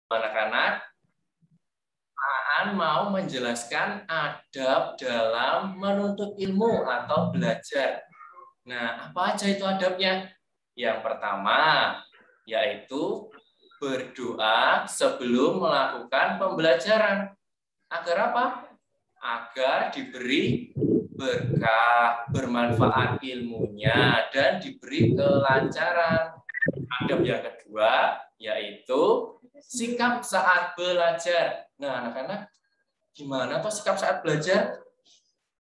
Anak-anak, Aan mau menjelaskan adab dalam menuntut ilmu atau belajar. Nah, apa aja itu adabnya? Yang pertama, yaitu berdoa sebelum melakukan pembelajaran. Agar apa? Agar diberi berkah, bermanfaat ilmunya, dan diberi kelancaran. Adab yang kedua, yaitu sikap saat belajar. Nah, anak-anak, gimana tuh sikap saat belajar?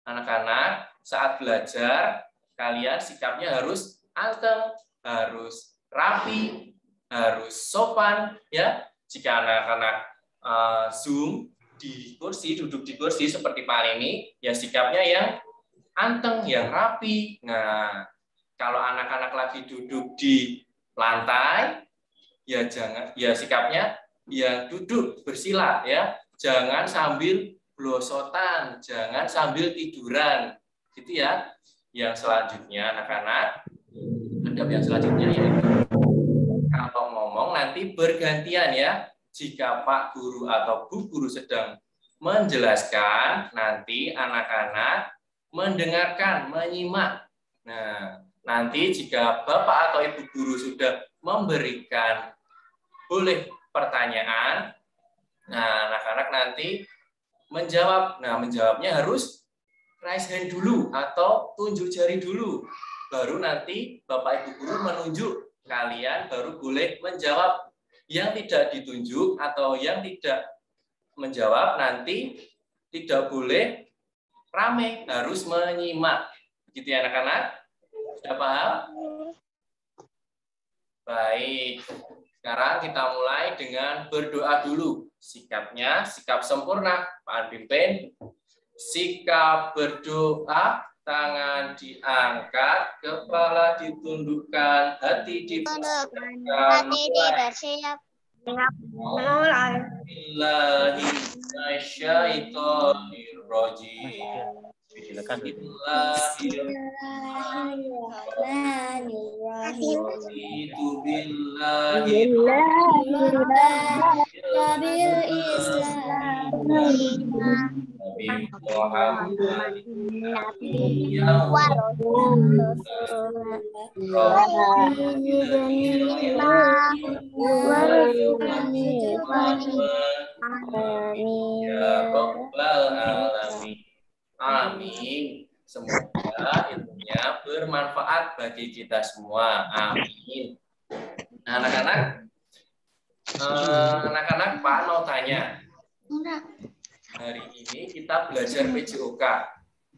Anak-anak, saat belajar, kalian sikapnya harus anteng, harus rapi, harus sopan, ya. Jika anak-anak Zoom di kursi, duduk di kursi seperti Pak ini, ya sikapnya yang anteng, yang rapi. Nah, kalau anak-anak lagi duduk di lantai, ya jangan, ya sikapnya ya duduk bersila, ya. Jangan sambil blosotan, jangan sambil tiduran, gitu ya. Yang selanjutnya anak-anak, adab yang selanjutnya yaitu kalau ngomong nanti bergantian ya. Jika Pak Guru atau Bu Guru sedang menjelaskan, nanti anak-anak mendengarkan, menyimak. Nah, nanti jika Bapak atau Ibu Guru sudah memberikan boleh pertanyaan, nah anak-anak nanti menjawab. Nah, menjawabnya harus raise hand dulu atau tunjuk jari dulu. Baru nanti Bapak Ibu Guru menunjuk, kalian baru boleh menjawab. Yang tidak ditunjuk atau yang tidak menjawab nanti tidak boleh rame, harus menyimak. Begitu ya anak-anak? Sudah paham? Baik. Sekarang kita mulai dengan berdoa dulu. Sikapnya, sikap sempurna. Pak pimpin. Sikap berdoa, tangan diangkat, kepala ditundukkan, hati dipersiapkan. Mulai. Bismillahirrahmanirrahim. Amin. Semoga ilmunya bermanfaat bagi kita semua. Amin. Nah, anak-anak, Pak mau tanya. Hari ini kita belajar PJOK.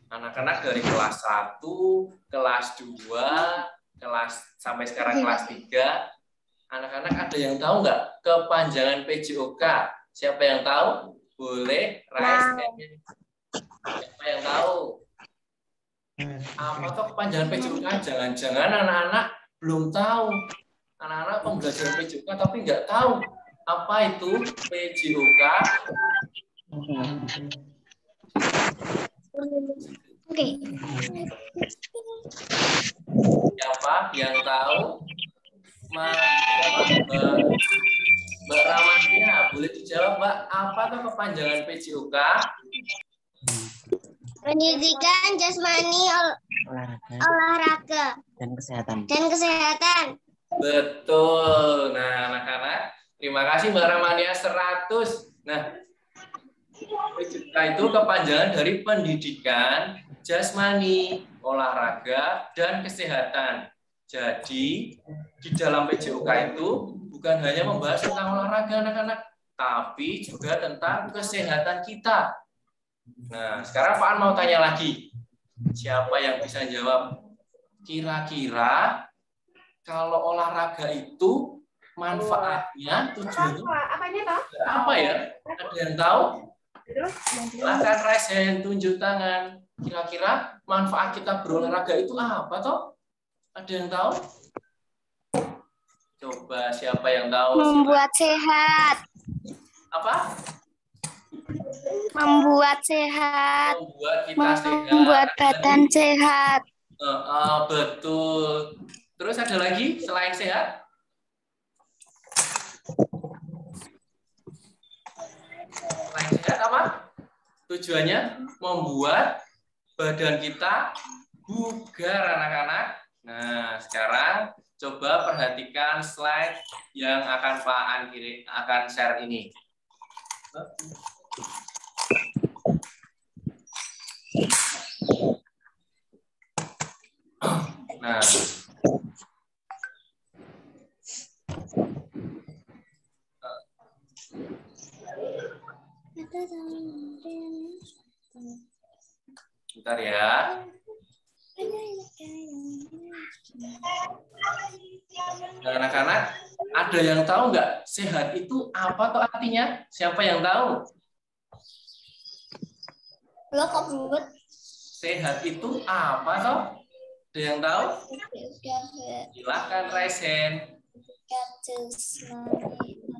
Anak-anak dari kelas 1, kelas 2, sampai sekarang kelas 3. Anak-anak ada yang tahu nggak kepanjangan PJOK? Siapa yang tahu? Boleh raise hand. Siapa yang tahu? Apa tuh kepanjangan PJOK? Jangan-jangan anak-anak belum tahu. Anak-anak pembelajaran PJOK tapi nggak tahu apa itu PJOK. Oke. Siapa yang tahu? Mbak Ramania, boleh dijawab Mbak, apa tuh kepanjangan PJOK? Pendidikan jasmani, olahraga dan kesehatan. Betul. Nah, anak-anak, terima kasih Mbak Ramania 100. Nah, PJOK itu kepanjangan dari pendidikan jasmani, olahraga, dan kesehatan. Jadi, di dalam PJOK itu bukan hanya membahas tentang olahraga anak-anak, tapi juga tentang kesehatan kita. Nah, sekarang Pak An mau tanya lagi. Siapa yang bisa jawab? Kira-kira kalau olahraga itu manfaatnya, tujuannya apa ya? Ada yang tahu? Silakan raise hand, tunjuk tangan. Kira-kira manfaat kita berolahraga itu apa toh? Ada yang tahu? Coba siapa yang tahu? Membuat sehat. Apa? Membuat sehat. Membuat kita sehat. Membuat badan sehat. Betul. Terus ada lagi selain sehat? Selain sehat apa? Tujuannya membuat badan kita bugar, anak-anak. Nah, sekarang coba perhatikan slide yang akan Pak An akan share ini. Nah, bentar ya. Nah, anak-anak, ada yang tahu nggak sehat itu apa tuh artinya? Siapa yang tahu? Lo kok buat? Sehat itu apa toh? Ada yang tahu? Silakan raise hand.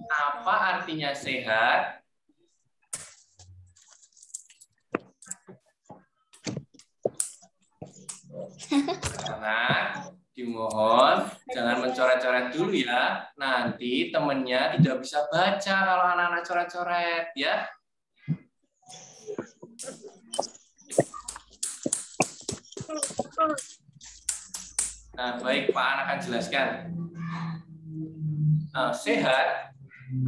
Apa artinya sehat? Anak, dimohon jangan mencoret-coret dulu ya. Nanti temennya tidak bisa baca kalau anak-anak coret-coret ya. Nah, baik, Pak An akan jelaskan. Nah, sehat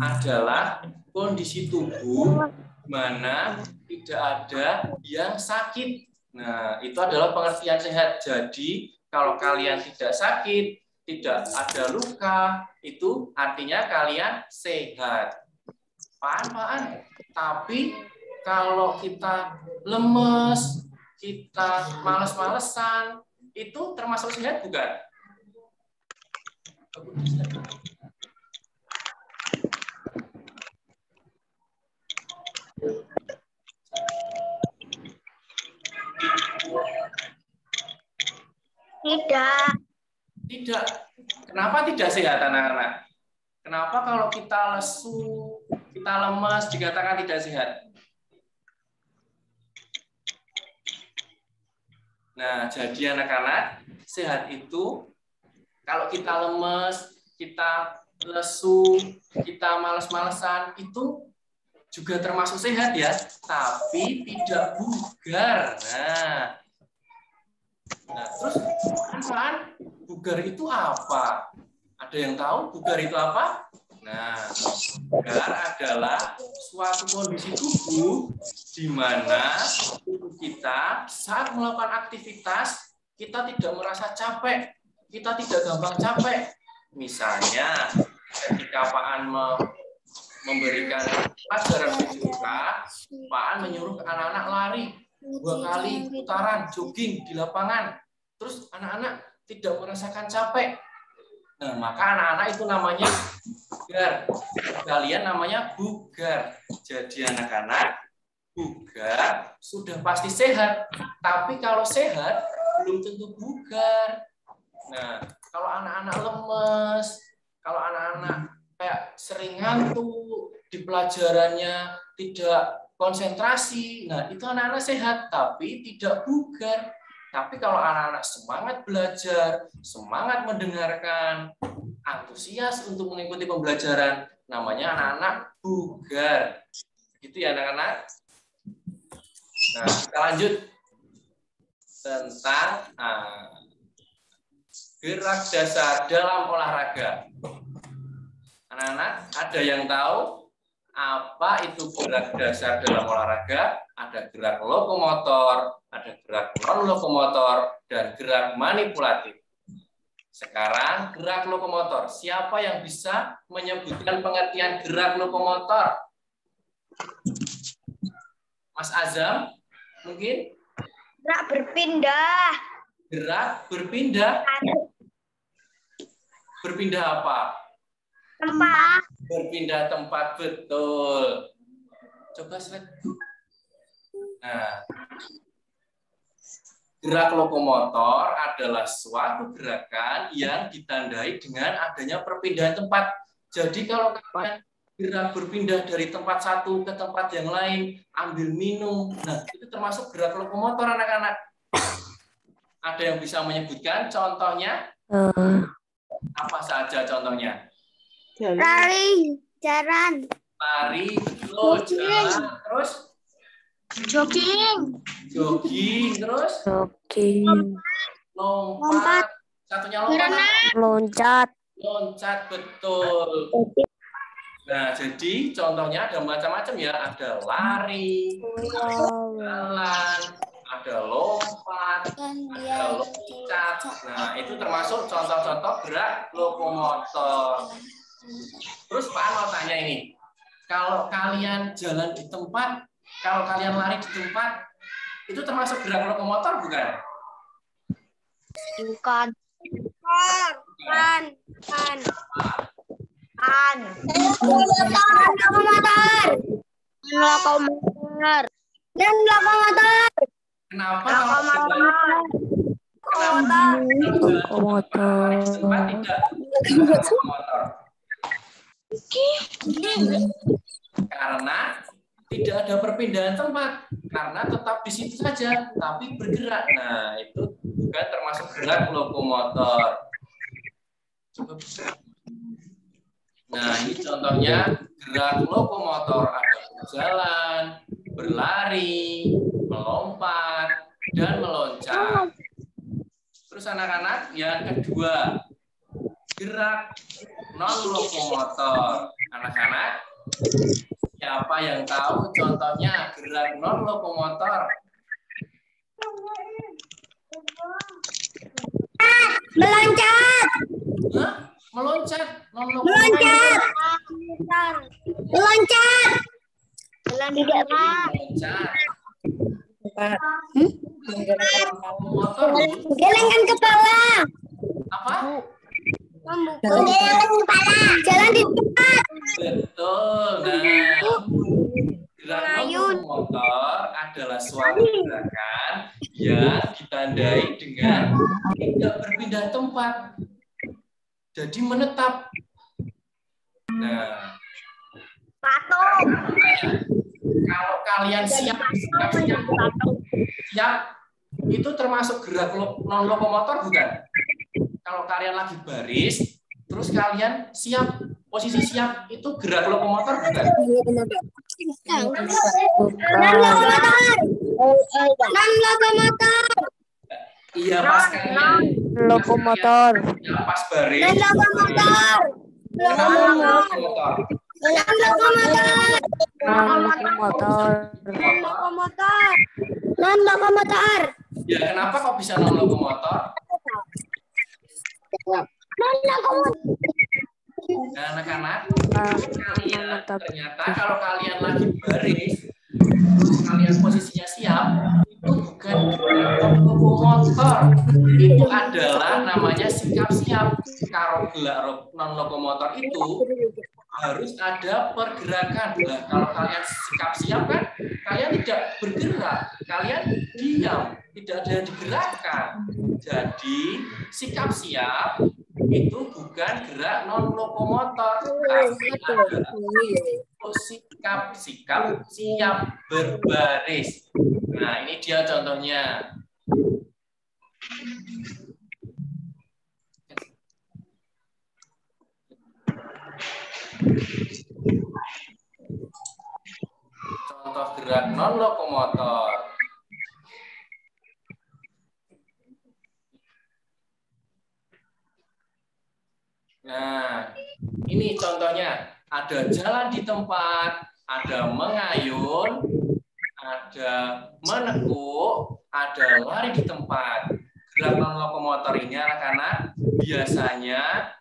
adalah kondisi tubuh di mana tidak ada yang sakit. Nah, itu adalah pengertian sehat. Jadi, kalau kalian tidak sakit, tidak ada luka, itu artinya kalian sehat. Paham? Tapi kalau kita lemes, kita males-malesan, itu termasuk sehat bukan? Tidak. Tidak. Kenapa tidak sehat, anak-anak? Kenapa kalau kita lesu, kita lemas, dikatakan tidak sehat? Nah, jadi anak-anak, sehat itu kalau kita lemes, kita lesu, kita males-malesan, itu juga termasuk sehat ya, tapi tidak bugar. Nah, terus apaan? Bugar itu apa? Ada yang tahu bugar itu apa? Nah, bugar adalah suatu kondisi tubuh di mana tubuh kita saat melakukan aktivitas kita tidak merasa capek, kita tidak gampang capek. Misalnya, ketika Pak An memberikan pelajaran fisika, Pak An menyuruh anak-anak lari 2 kali putaran jogging di lapangan. Terus anak-anak tidak merasakan capek. Nah, maka anak-anak itu namanya bugar. Kalian namanya bugar. Jadi anak-anak, bugar sudah pasti sehat. Tapi kalau sehat, belum tentu bugar. Nah, kalau anak-anak lemes, kalau anak-anak kayak sering ngantuk, di pelajarannya tidak konsentrasi, nah itu anak-anak sehat, tapi tidak bugar. Tapi kalau anak-anak semangat belajar, semangat mendengarkan, antusias untuk mengikuti pembelajaran, namanya anak-anak bugar. Gitu ya anak-anak. Nah, kita lanjut tentang gerak dasar dalam olahraga. Anak-anak, ada yang tahu apa itu gerak dasar dalam olahraga? Ada gerak lokomotor, ada gerak non-lokomotor, dan gerak manipulatif. Sekarang gerak lokomotor. Siapa yang bisa menyebutkan pengertian gerak lokomotor? Mas Azam, mungkin? Gerak berpindah. Gerak berpindah. Berpindah apa? Tempat. Berpindah tempat, betul. Coba slide. Nah, gerak lokomotor adalah suatu gerakan yang ditandai dengan adanya perpindahan tempat. Jadi kalau kalian gerak berpindah dari tempat satu ke tempat yang lain, ambil minum, nah itu termasuk gerak lokomotor anak-anak. Ada yang bisa menyebutkan contohnya? Apa saja contohnya? Lari, jalan. Lari, betul. Lo jalan, terus Jogging. jogging, terus Jogging. lompat. Satunya lompat. Loncat. Loncat, betul. Nah, jadi contohnya ada macam-macam ya. Ada lari, jalan, ada lompat, ada loncat. Nah, itu termasuk contoh-contoh gerak lokomotor. Terus Pak An mau tanya ini. Kalau kalian jalan di tempat, kalau kalian lari di tempat, itu termasuk gerak lokomotor bukan? Bukan. Kan. Lokomotor. Kenapa? Kenapa? Lokomotor. Tempat tidak gerak lokomotor. Karena tidak ada perpindahan tempat, karena tetap di situ saja, tapi bergerak. Nah, itu juga termasuk gerak lokomotor. Nah, ini contohnya gerak lokomotor, ada berjalan, berlari, melompat, dan meloncat. Terus anak-anak, yang kedua, gerak non-lokomotor. Anak-anak, siapa yang tahu contohnya gerak non-lokomotor? Meloncat. Hah? Meloncat, non-lokomotor. Meloncat. Tidak, Pak. Meloncat. Gelengkan kepala. Apa? Gelengkan kepala. Jalan di tempat. Betul. Nah, gerak non-lokomotor adalah suatu gerakan yang ditandai dengan tidak berpindah tempat. Jadi menetap. Nah, Patung. kalau kalian siap, itu termasuk gerak non lokomotor bukan? Kalau kalian lagi baris, terus kalian siap, posisi siap, itu gerak lokomotor bukan? Non-lokomotor. Iya, pas kalian Lokomotor. ya, pas baris. Non-lokomotor. Lokomotor. Lokomotor. Non-lokomotor. Ya, kenapa kok bisa non lokomotor? Nah, anak-anak, kalian ternyata kalau kalian lagi baris, terus kalian posisinya siap, itu bukan lokomotor, itu adalah namanya sikap siap. Kalau gerak non lokomotor itu harus ada pergerakan. Nah, kalau kalian sikap siap kan, kalian tidak bergerak, kalian diam, tidak ada yang digerakkan. Jadi sikap siap itu bukan gerak non lokomotor, tapi adalah sikap siap berbaris. Nah, ini dia contohnya. Contoh gerak non lokomotor. Nah, ini contohnya. Ada jalan di tempat, ada mengayun, ada menekuk, ada lari di tempat. Gerak non lokomotor ini anak-anak biasanya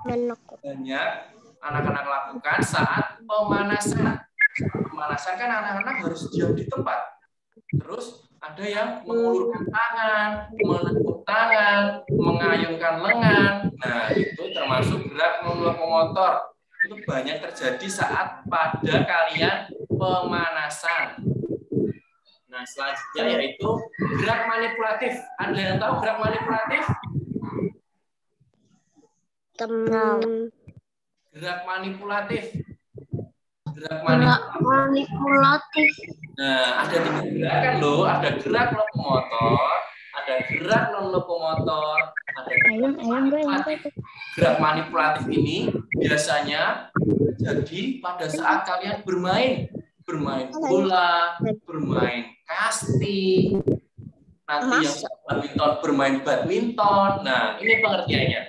banyak anak-anak lakukan saat pemanasan. Pemanasan kan anak-anak harus diam di tempat. Terus ada yang mengulurkan tangan, menekuk tangan, mengayunkan lengan. Nah, itu termasuk gerak non lokomotor. Itu banyak terjadi saat pada kalian pemanasan. Nah, selanjutnya yaitu gerak manipulatif. Ada yang tahu gerak manipulatif? Gerak manipulatif. Gerak manipulatif. Nah, ada 3 gerakan loh. Ada gerak lokomotor, ada gerak non lokomotor, ada gerak manipulatif. Gerak manipulatif ini biasanya terjadi pada saat kalian bermain bola, bermain kasti, nanti yang badminton bermain badminton. Nah, ini pengertiannya.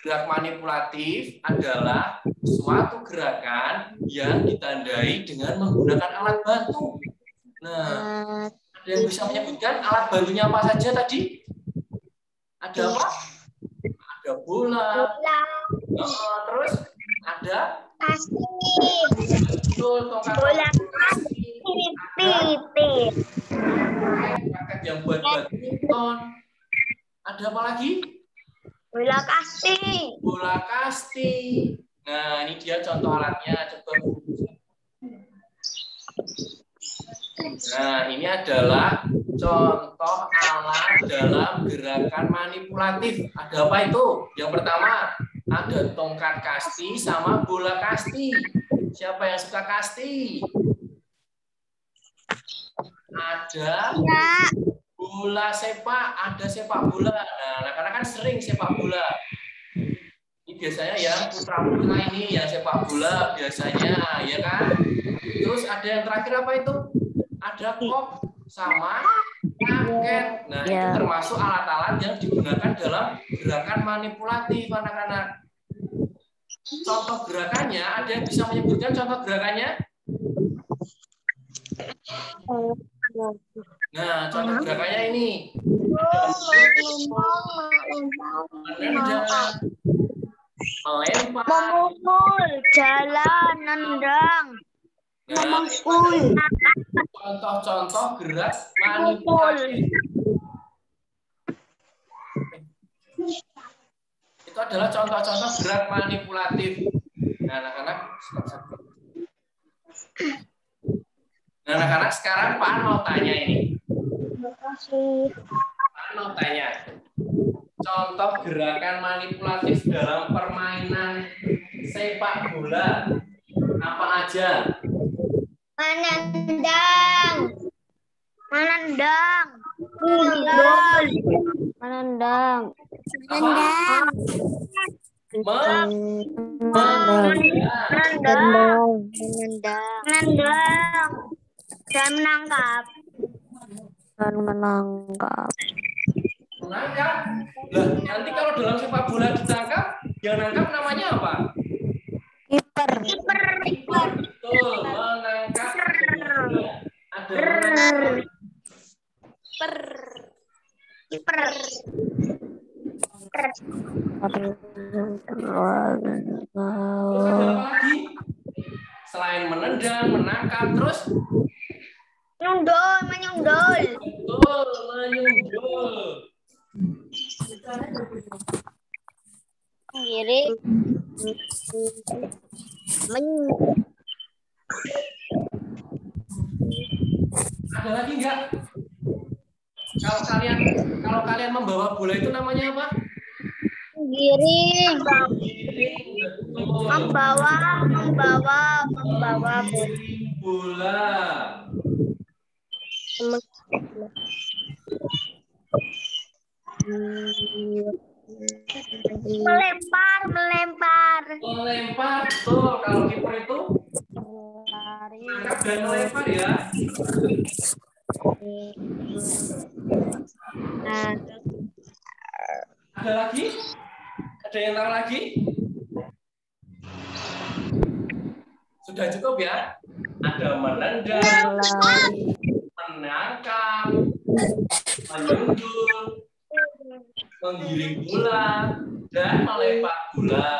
Gerak manipulatif adalah suatu gerakan yang ditandai dengan menggunakan alat bantu. Nah, ada yang bisa menyebutkan alat bantunya apa saja tadi? Ada apa? Ada bola. Terus ada betul, tongkat bola raket yang buat badminton. Ada apa lagi? Bola kasti. Bola kasti. Nah, ini dia contoh alatnya. Coba. Nah, ini adalah contoh alat dalam gerakan manipulatif. Ada apa itu? Yang pertama, ada tongkat kasti sama bola kasti. Siapa yang suka kasti? Ada bola sepak, ada sepak bola. Nah, anak-anak kan sering sepak bola. Ini biasanya yang putra-putra ini yang sepak bola biasanya, ya kan? Terus ada yang terakhir apa itu? Ada kok sama raket. Nah, itu termasuk alat-alat yang digunakan dalam gerakan manipulatif, anak-anak. Contoh gerakannya, ada yang bisa menyebutkan contoh gerakannya? Nah, contoh gerakannya ini. Melempar, Memukul, jalan, nendang, memukul. Contoh-contoh gerak manipulatif. Itu adalah contoh-contoh gerak manipulatif. Nah, anak-anak. Nah, anak-anak sekarang Pak An mau tanya ini. Pak An mau tanya. Contoh gerakan manipulatif dalam permainan sepak bola apa aja? Menendang, menendang, Menendang. Apa? menendang, dan menangkap. Dan menangkap. Menangkap. Lah, nanti kalau dalam sepak bola ditangkap, yang nangkap namanya apa? Kiper. Kiper. Betul, menangkap. Ada menangkap. Kiper. Terus ada apa lagi? Selain menendang, menangkap, terus Nyundul, menyundul. betul, menyundul. Kiri. Ada lagi enggak? Kalau kalian membawa bola itu namanya apa? Giring. Giring, betul. Membawa Giring bola. Melempar. Melempar, betul. Kalau kiper itu angkat dan melempar ya. Ada lagi? Ada yang tahu lagi? Sudah cukup ya? Ada menendang, menangkap, menyundul, menggiring bola, dan melempar bola.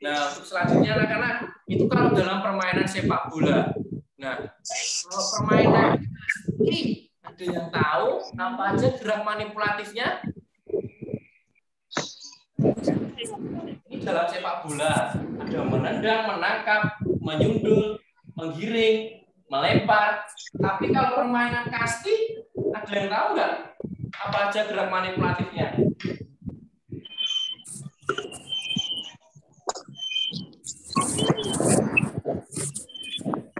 Nah, untuk selanjutnya anak-anak, itu kalau dalam permainan sepak bola. Nah, kalau permainan ini, ada yang tahu apa aja gerak manipulatifnya? Ini dalam sepak bola. Ada menendang, menangkap, menyundul, menggiring, melempar. Tapi kalau permainan kasti, ada yang tahu nggak? Apa aja gerak manipulatifnya?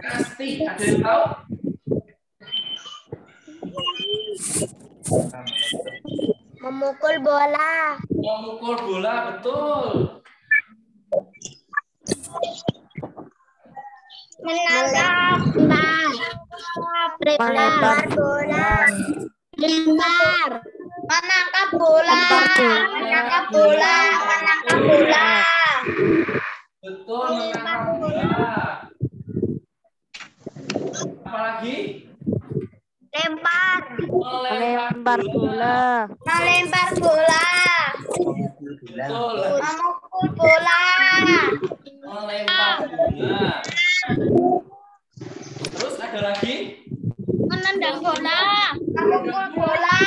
Kasti, ada yang tahu? Memukul bola. Memukul bola, betul. Menangkap Melempar bola. lempar, Menangkap bola. Menangkap bola. Menangkap bola. Betul, menangkap bola. Apalagi? Lempar. melempar bola, Melempar bola. Betul. Memukul bola. Melempar bola. Terus ada lagi? Menendang bola. Memukul bola.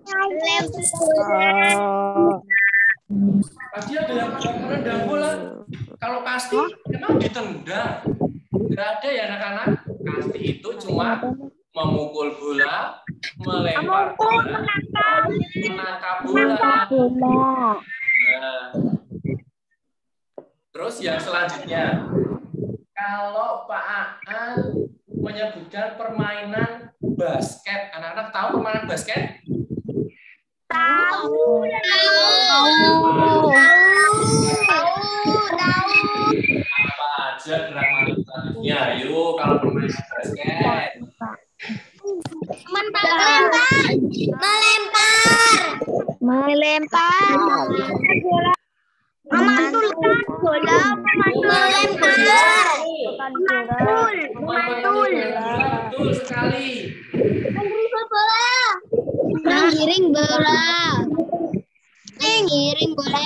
Melempar bola. Tadi ada yang menendang bola. Kalau kasti emang ditendang. Nggak ada ya anak-anak. Kasti itu cuma memukul bola, melempar bola, menangkap bola. Nah, terus yang selanjutnya, kalau Pak Aan menyebutkan permainan basket, anak-anak tahu permainan basket? Tahu. Apa aja gerak manipulatifnya? Yuk, kalau permainan basket. Melempar. Memantulkan bola. Melempar. Memantul. Betul sekali. Menggiring bola. Menggiring bola.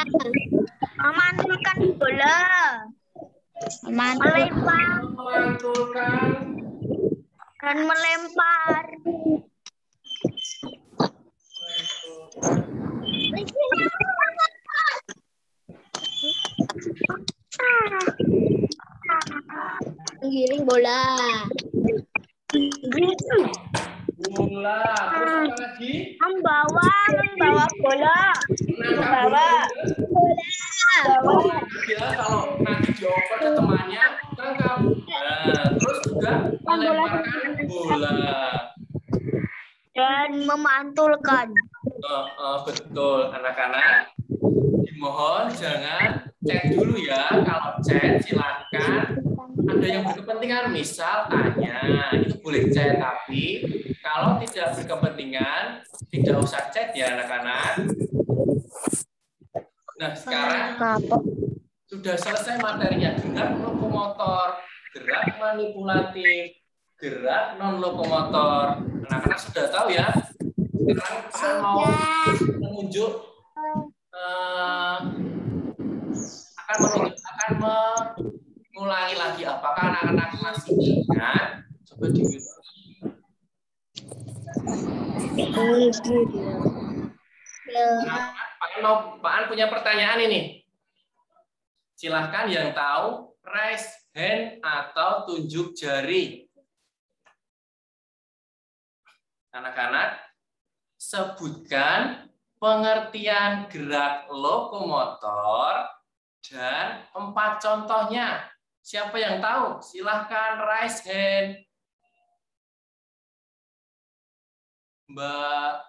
Memantulkan bola. Melempar Memantulkan. dan melempar. Menggiring bola. Bola. Terus apa lagi? Membawa bola. Menangkap bola. Ya, kalau nanti dioper ke temannya, tangkap. Nah, terus juga melemparkan bola. Dan memantulkan. Betul, anak-anak. Dimohon jangan chat dulu ya. Kalau chat silakan. Ada yang berkepentingan, misal tanya, itu boleh chat. Tapi kalau tidak berkepentingan, tidak usah chat ya anak-anak. Nah, sekarang sudah selesai materinya. Gerak lokomotor, gerak manipulatif, gerak non-lokomotor. Anak-anak sudah tahu ya. Sekarang Pak mau menunjuk akan mengulangi lagi. Apakah anak-anak masih ingat? Coba di Pak An punya pertanyaan ini. Silahkan yang tahu raise hand atau tunjuk jari. Anak-anak, sebutkan pengertian gerak lokomotor dan 4 contohnya. Siapa yang tahu? Silahkan raise hand. Mbak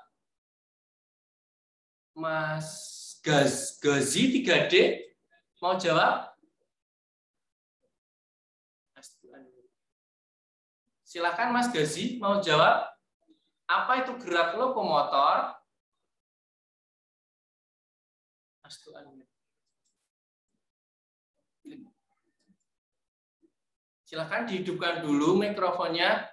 Mas Gazi 3D mau jawab? Silahkan Mas Gazi mau jawab. Apa itu gerak lokomotor? Silahkan dihidupkan dulu mikrofonnya.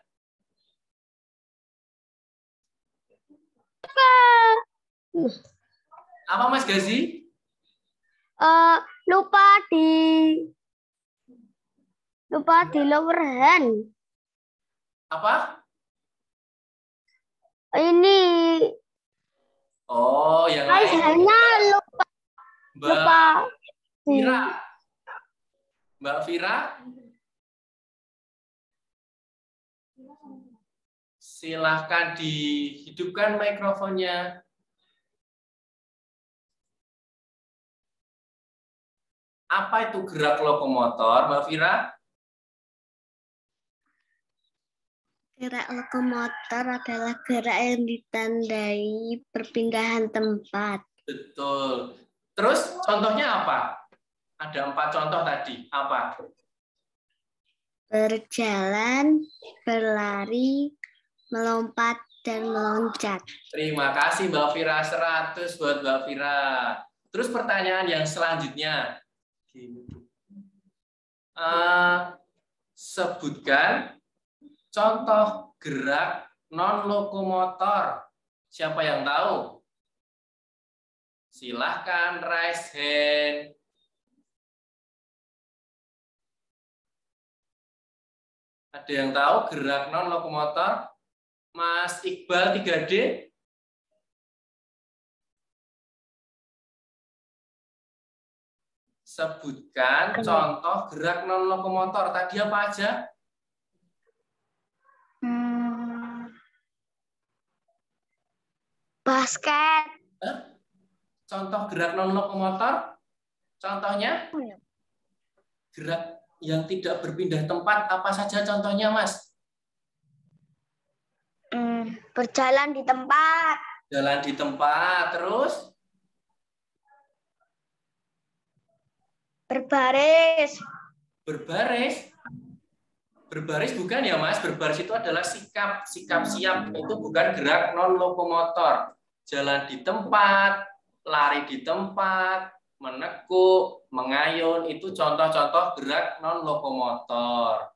Apa Mas Gazi? Lupa di lower hand. Apa? Ini. Oh, yang lain. Hanya lupa. Vira. Mbak Vira. Silahkan dihidupkan mikrofonnya. Apa itu gerak lokomotor, Mbak Vira? Gerak lokomotor adalah gerak yang ditandai perpindahan tempat. Betul. Terus contohnya apa? Ada 4 contoh tadi. Apa? Berjalan, berlari, melompat, dan meloncat. Terima kasih Mbak Vira, 100 buat Mbak Vira. Terus pertanyaan yang selanjutnya. Sebutkan contoh gerak non-lokomotor. Siapa yang tahu? Silahkan raise hand. Ada yang tahu gerak non-lokomotor? Mas Iqbal 3D? Sebutkan contoh gerak non-lokomotor. Tadi apa aja? Basket. Contoh gerak non-lokomotor? Contohnya? Gerak yang tidak berpindah tempat, apa saja contohnya, Mas? Berjalan di tempat. Jalan di tempat, terus? Berbaris. Berbaris? Berbaris bukan ya, Mas? Berbaris itu adalah sikap siap. Itu bukan gerak non-lokomotor. Jalan di tempat, lari di tempat, menekuk, mengayun, itu contoh-contoh gerak non-lokomotor.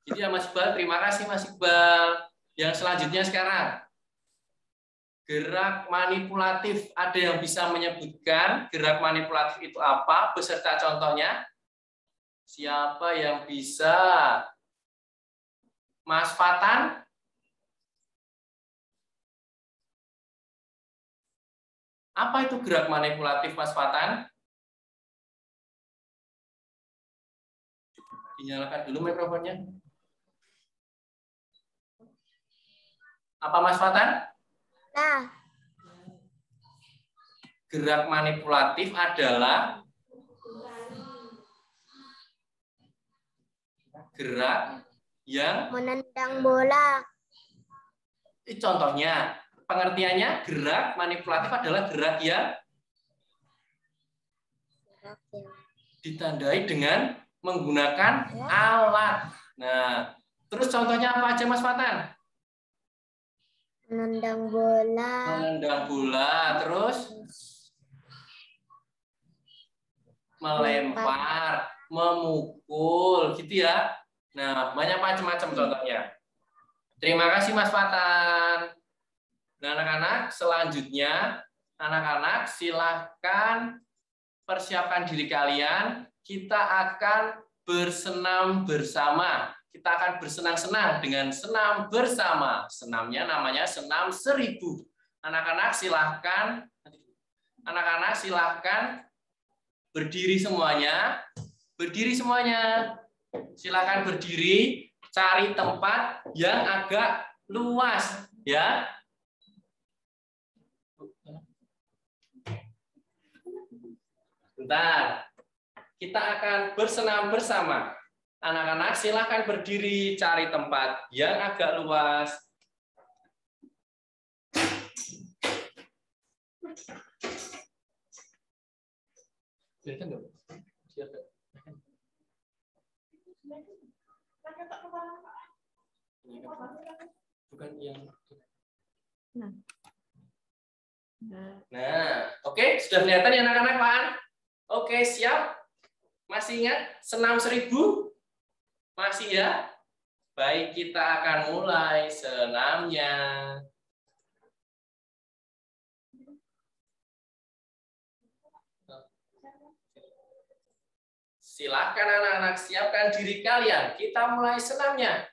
Jadi ya Mas Iqbal, terima kasih Mas Iqbal. Yang selanjutnya sekarang, gerak manipulatif. Ada yang bisa menyebutkan gerak manipulatif itu apa beserta contohnya? Siapa yang bisa? Mas Fatan? Apa itu gerak manipulatif, Mas Fatan? Dinyalakan dulu mikrofonnya. Apa Mas Fatan? Nah, gerak manipulatif adalah gerak yang menendang bola. Contohnya, pengertiannya gerak manipulatif adalah gerak yang ditandai dengan menggunakan alat. Nah, terus contohnya apa aja Mas Fatan? Menendang bola. Menendang bola, terus melempar, memukul, gitu ya. Nah, banyak macam-macam contohnya. Terima kasih Mas Fatan. Nah, anak-anak, selanjutnya, anak-anak silahkan persiapkan diri kalian. Kita akan bersenam bersama. Kita akan bersenang-senang dengan senam bersama. Senamnya namanya senam 1000. Anak-anak silahkan berdiri semuanya. Berdiri semuanya. Silahkan berdiri. Cari tempat yang agak luas, ya. Bentar. Kita akan bersenam bersama. Anak-anak silahkan berdiri, cari tempat yang agak luas. Bukan yang. Nah, oke, sudah kelihatan ya anak-anak, Pak? Oke, siap? Masih ingat senam 1000? Masih ya? Baik, kita akan mulai senamnya. Silakan anak-anak, siapkan diri kalian. Kita mulai senamnya.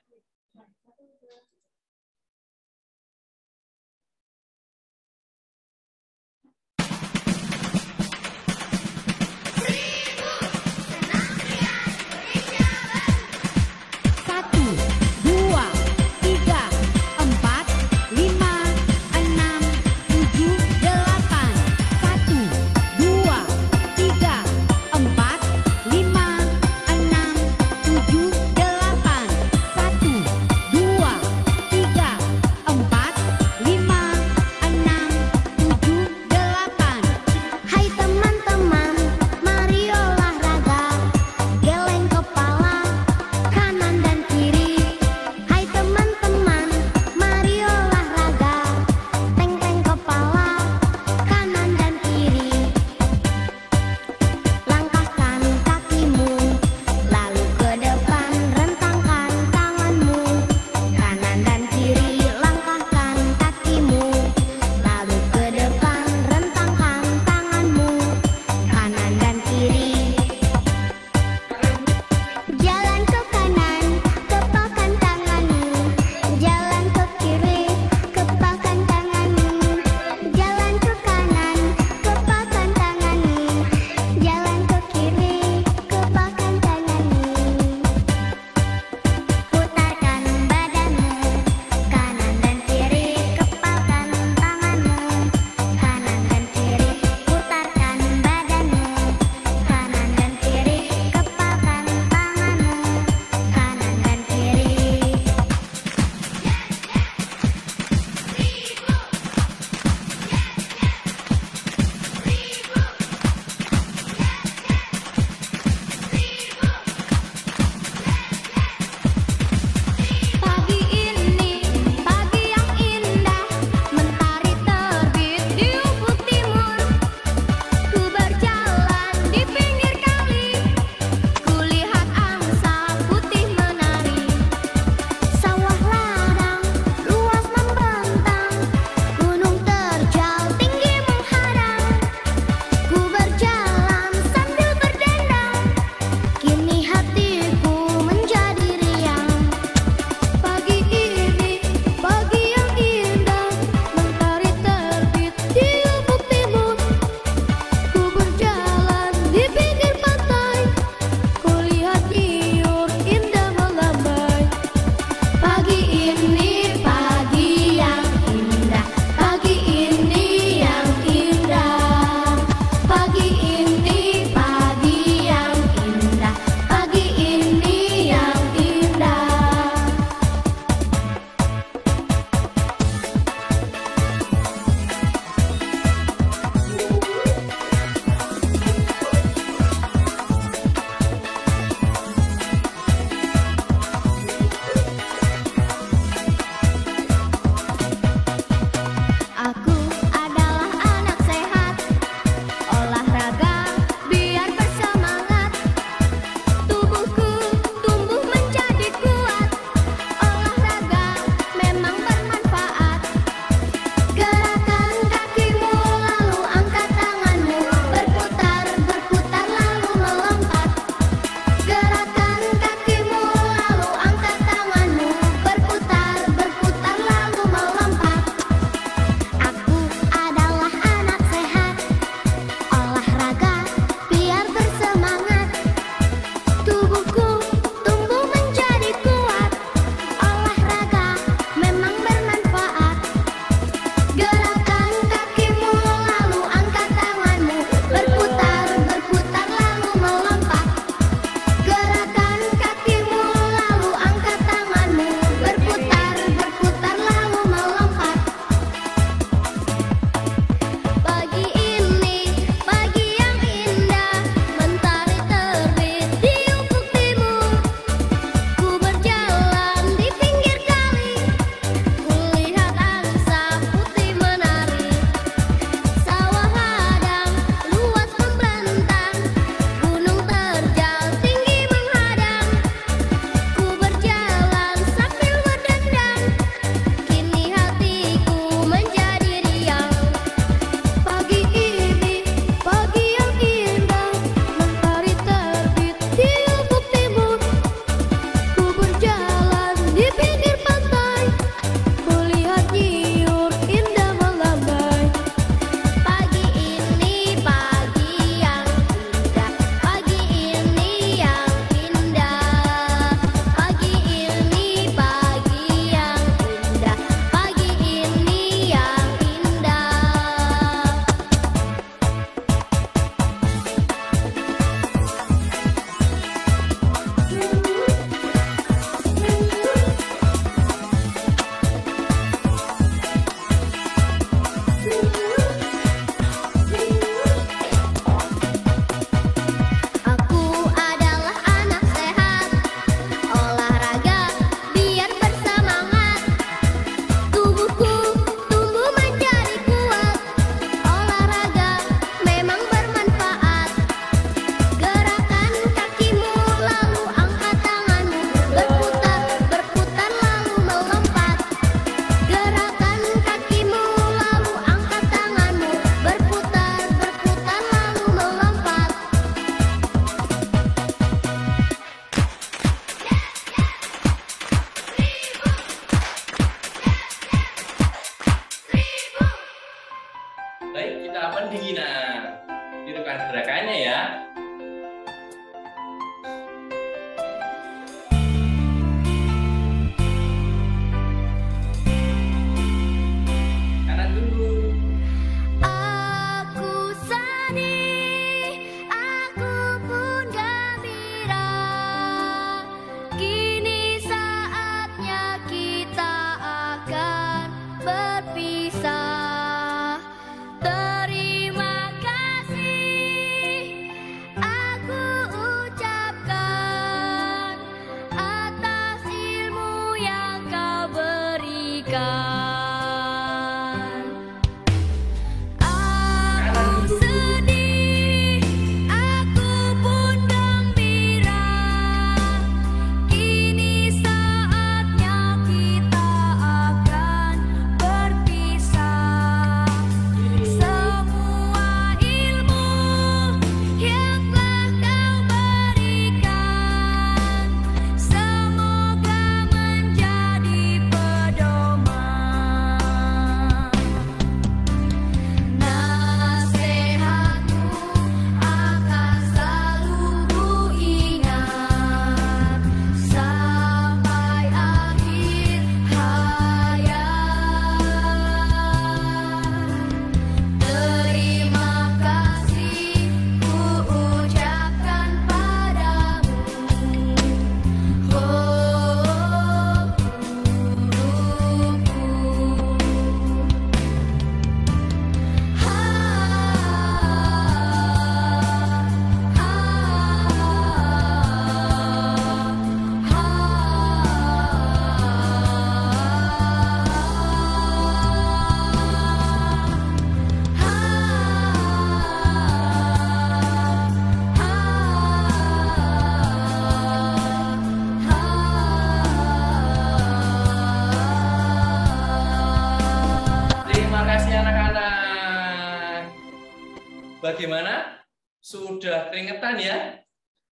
bagaimana? Sudah keringetan ya?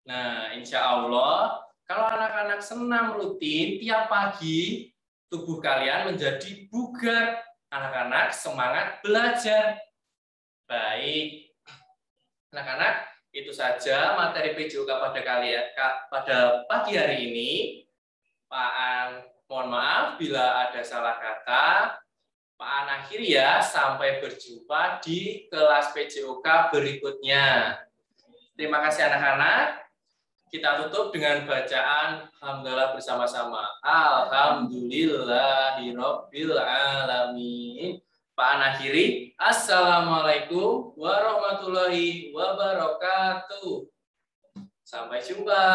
Nah, insya Allah, kalau anak-anak senam rutin tiap pagi, tubuh kalian menjadi bugar. Anak-anak semangat belajar. Baik. Anak-anak, itu saja materi PJOK pada kalian pada pagi hari ini. Pak An, mohon maaf bila ada salah kata. Pak An akhiri ya, sampai berjumpa di kelas PJOK berikutnya. Terima kasih anak-anak. Kita tutup dengan bacaan hamdalah bersama-sama. Alhamdulillahirabbil alamin. Pak An akhiri. Assalamualaikum warahmatullahi wabarakatuh. Sampai jumpa.